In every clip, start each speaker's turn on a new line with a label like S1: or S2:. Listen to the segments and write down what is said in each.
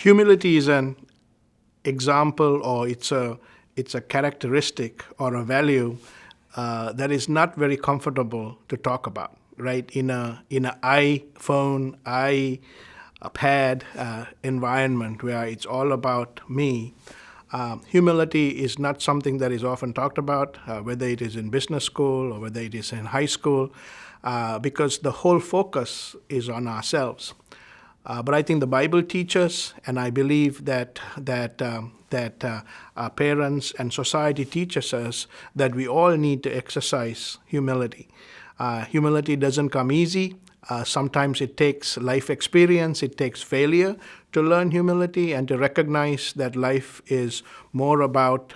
S1: Humility is an example, or it's a characteristic or a value that is not very comfortable to talk about, right? In a iPhone, iPad environment where it's all about me. Humility is not something that is often talked about, whether it is in business school or whether it is in high school, because the whole focus is on ourselves. But I think the Bible teaches, and I believe that our parents and society teaches us that we all need to exercise humility. Humility doesn't come easy. Sometimes it takes life experience, it takes failure to learn humility and to recognize that life is more about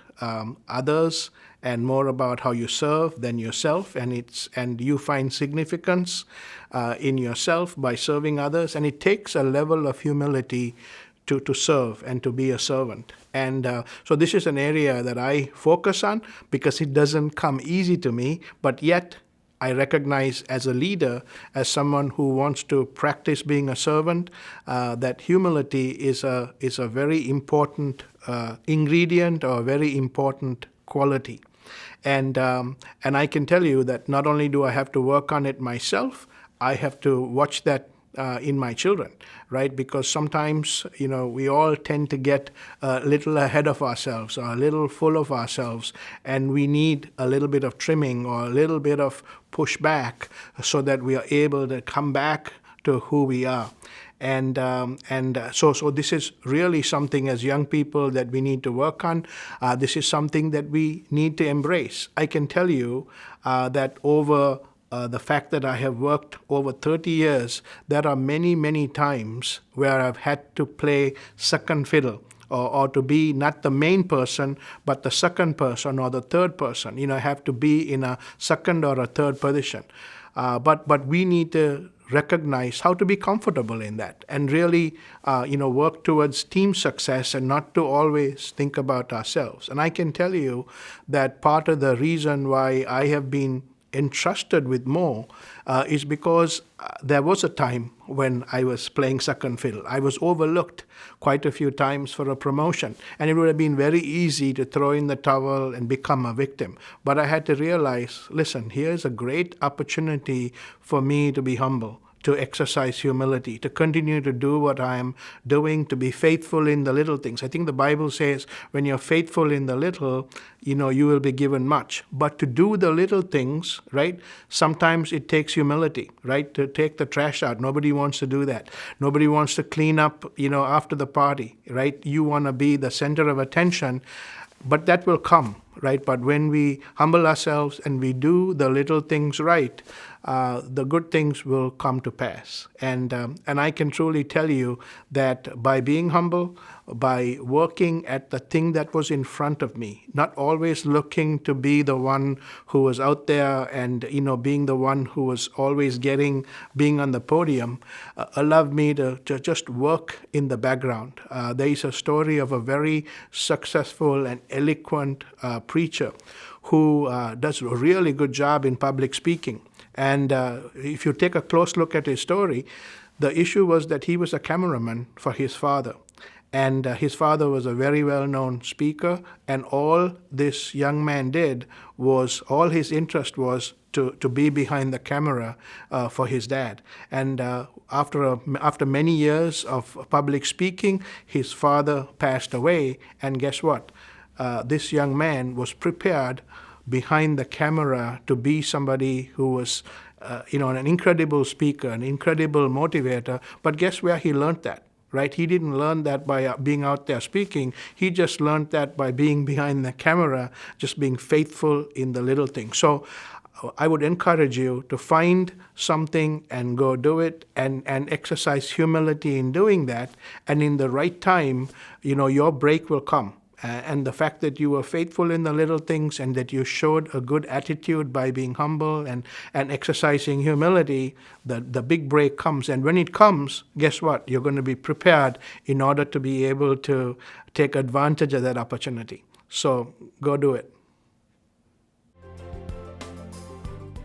S1: others and more about how you serve than yourself, and you find significance in yourself by serving others, and it takes a level of humility to serve and to be a servant. And so this is an area that I focus on because it doesn't come easy to me, but yet I recognize as a leader, as someone who wants to practice being a servant, that humility is a very important ingredient or a very important quality. And I can tell you that not only do I have to work on it myself, I have to watch that in my children, right? Because sometimes, we all tend to get a little ahead of ourselves or a little full of ourselves, and we need a little bit of trimming or a little bit of pushback so that we are able to come back to who we are. And so this is really something as young people that we need to work on. This is something that we need to embrace. I can tell you that over the fact that I have worked over 30 years, there are many, many times where I've had to play second fiddle or to be not the main person, but the second person or the third person. I have to be in a second or a third position. But we need to recognize how to be comfortable in that and really, work towards team success and not to always think about ourselves. And I can tell you that part of the reason why I have been entrusted with more is because there was a time when I was playing second fiddle. I was overlooked quite a few times for a promotion, and it would have been very easy to throw in the towel and become a victim. But I had to realize, listen, here's a great opportunity for me to be humble, to exercise humility, to continue to do what I am doing, to be faithful in the little things. I think the Bible says when you're faithful in the little, you will be given much. But to do the little things, right, sometimes it takes humility, right, to take the trash out. Nobody wants to do that. Nobody wants to clean up, after the party, right? You want to be the center of attention, but that will come, right? But when we humble ourselves and we do the little things right, the good things will come to pass. And I can truly tell you that by being humble, by working at the thing that was in front of me, not always looking to be the one who was out there and, being the one who was always being on the podium, allowed me to just work in the background. There is a story of a very successful and eloquent preacher who does a really good job in public speaking. And if you take a close look at his story, the issue was that he was a cameraman for his father. And his father was a very well-known speaker, and all this young man did was, all his interest was to be behind the camera for his dad. And after many years of public speaking, his father passed away, and guess what? This young man was prepared behind the camera to be somebody who was, an incredible speaker, an incredible motivator. But guess where he learned that, right? He didn't learn that by being out there speaking. He just learned that by being behind the camera, just being faithful in the little things. So I would encourage you to find something and go do it and exercise humility in doing that. And in the right time, your break will come. And the fact that you were faithful in the little things and that you showed a good attitude by being humble and exercising humility, the big break comes. And when it comes, guess what? You're going to be prepared in order to be able to take advantage of that opportunity. So go do it.